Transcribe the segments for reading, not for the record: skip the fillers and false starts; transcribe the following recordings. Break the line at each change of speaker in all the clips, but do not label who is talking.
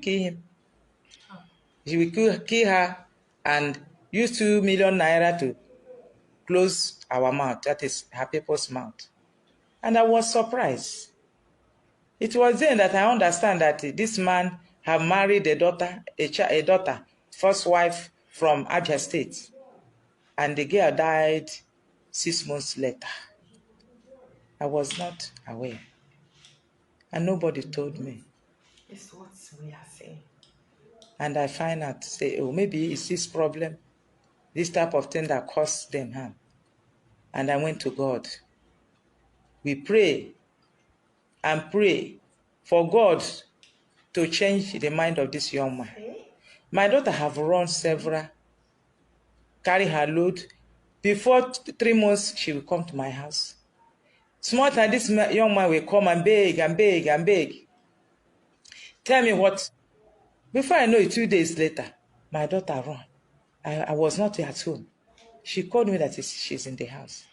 kill him. He will kill her and use 2 million naira to close our mouth, that is her people's mouth. And I was surprised. It was then that I understand that this man had married a daughter, first wife from Abia State, and the girl died 6 months later. I was not aware, and nobody told me.
It's what we are saying.
And I find out, say, oh, maybe it's this problem, this type of thing that caused them harm. And I went to God. We pray and pray for God to change the mind of this young man. My daughter have run several, carry her load. Before 3 months, she will come to my house. Small time, this young man will come and beg and beg and beg. Tell me what. Before I know it, 2 days later, my daughter run. I was not at home. She called me that she's in the house.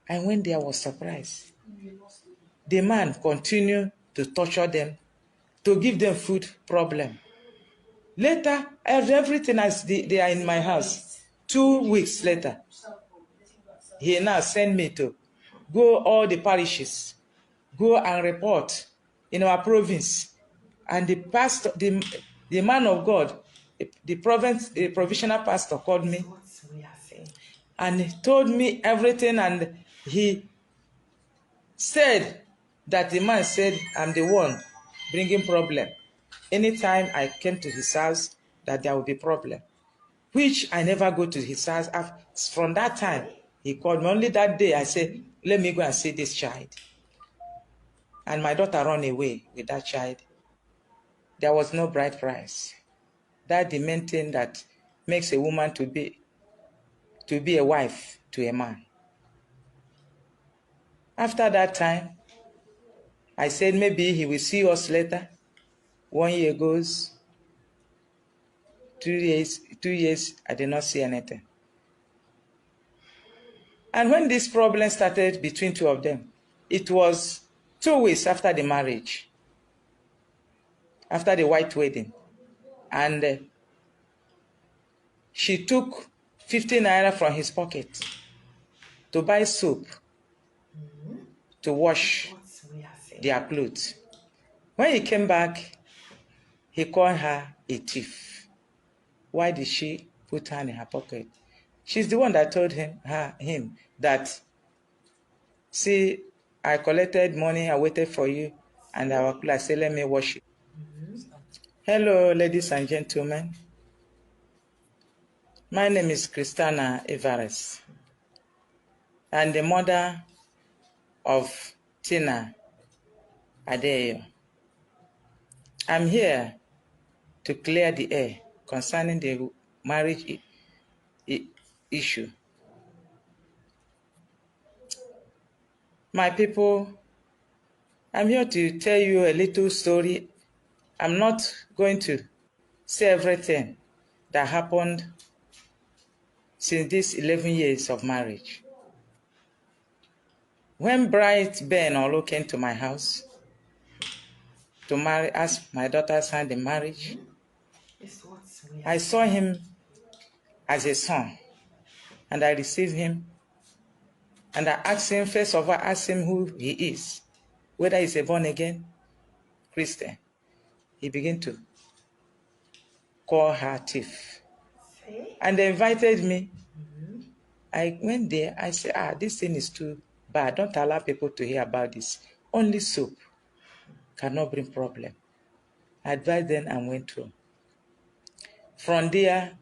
I went there, I was surprised. The man continued to torture them, to give them food problem. Later, everything they are in my house. 2 weeks later, he now sent me to go all the parishes, go and report in our province. And the pastor, the man of God, the provisional pastor called me and he told me everything, and he said that the man said, I'm the one bringing problem. Anytime I came to his house, that there will be problem, which I never go to his house. From that time, he called me. Only that day, I said, let me go and see this child. And my daughter ran away with that child. There was no bride price. That's the main thing that makes a woman to be a wife to a man. After that time, I said maybe he will see us later. 1 year goes, 2 years, I did not see anything. And when this problem started between two of them, it was 2 weeks after the marriage, after the white wedding. And she took 50 naira from his pocket to buy soap to wash their clothes. When he came back, he called her a thief. Why did she put her in her pocket? She's the one that told him that, see, I collected money, I waited for you, and I said, let me wash it. Hello, ladies and gentlemen. My name is Christina Everest, and the mother of Tina Adeyo. I'm here to clear the air concerning the marriage issue. My people, I'm here to tell you a little story. I'm not going to say everything that happened since these 11 years of marriage. When bride Ben Olo came to my house to marry, ask my daughter's hand in marriage, I saw him as a son, and I received him, and I asked him, first of all, asked him who he is, whether he's a born-again Christian. He began to call her thief. And they invited me. I went there. I said, this thing is too bad. Don't allow people to hear about this. Only soap cannot bring problem. I advised them and went home. From there,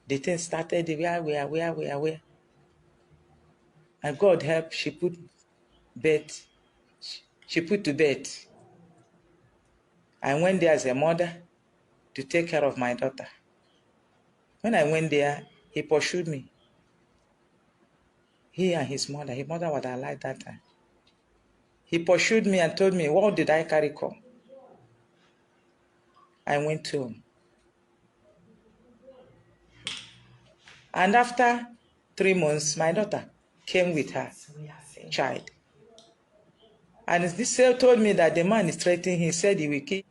the thing started where. And God help, she put to bed. I went there as a mother to take care of my daughter. When I went there, he pursued me. He and his mother was alive that time. He pursued me and told me, what did I carry come? I went home. And after 3 months, my daughter came with her child. And this cell told me that the man is threatening him. He said he will kill.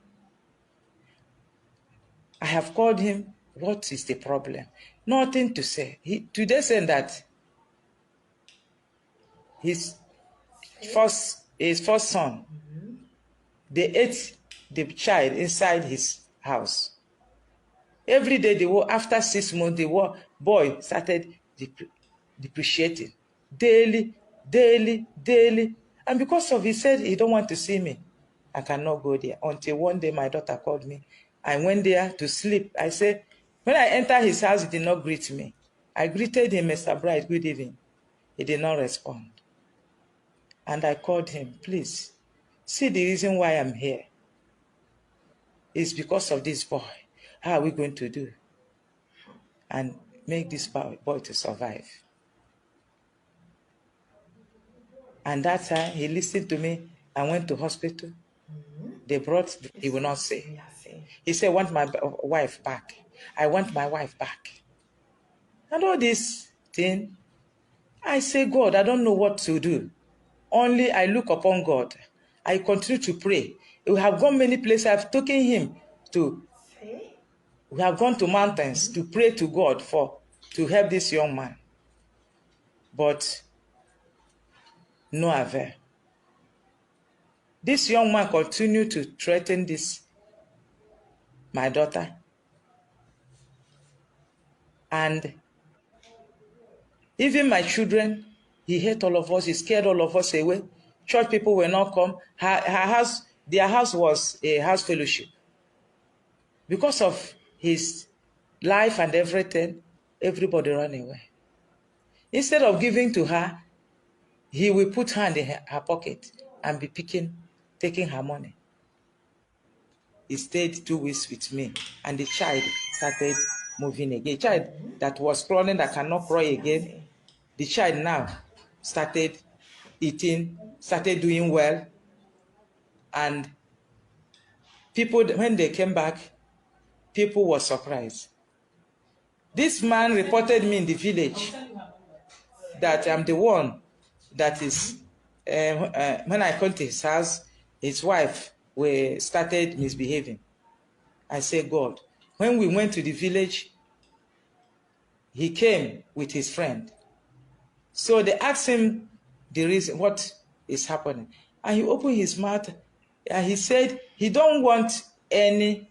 I have called him. What is the problem? Nothing to say. Today said that his first son, they ate the child inside his house. Every day, after 6 months, the boy started depreciating daily, daily, daily. And because of he said he don't want to see me, I cannot go there. Until one day, my daughter called me. I went there to sleep. I said, when I entered his house, he did not greet me. I greeted him, Mr. Bright, good evening. He did not respond. And I called him, please, see the reason why I'm here. It's because of this boy. How are we going to do? And make this boy to survive. And that time, he listened to me and went to hospital. They brought, he will not say. He said, I want my wife back. I want my wife back. And all this thing, I say, God, I don't know what to do. Only I look upon God. I continue to pray. We have gone many places. I've taken him to, we have gone to mountains to pray to God to help this young man. But no avail. This young man continued to threaten my daughter. And even my children, he hate all of us. He scared all of us away. Church people will not come. Their house was a house fellowship. Because of his life and everything, everybody ran away. Instead of giving to her, he will put hand in her pocket and be taking her money. He stayed 2 weeks with me, and the child started moving again. A child that was crawling, that cannot crawl again, the child now started eating, started doing well. And people, when they came back, people were surprised. This man reported me in the village that I'm the one that is, when I come to his house, his wife started misbehaving. I said, God, when we went to the village, he came with his friend. So they asked him the reason, what is happening. And he opened his mouth and he said he don't want any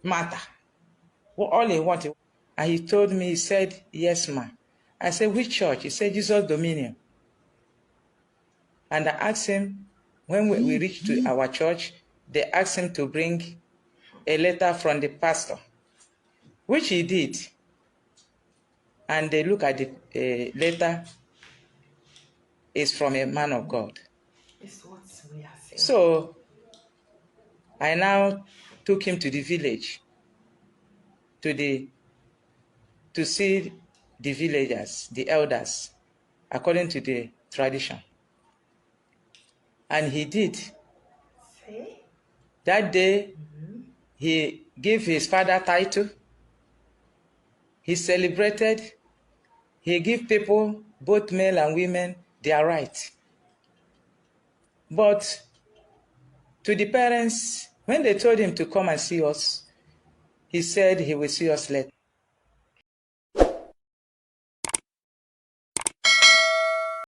matter. Well, all he wanted. And he told me, he said, yes, ma. I said, which church? He said, Jesus Dominion. And I asked him, when we reached to our church, they asked him to bring a letter from the pastor, which he did. And they look at the letter, it's from a man of God. So I now took him to the village to see the villagers, the elders, according to the tradition. And he did. That day, he gave his father title. He celebrated. He gave people, both male and women, their right. But to the parents, when they told him to come and see us, he said he will see us later.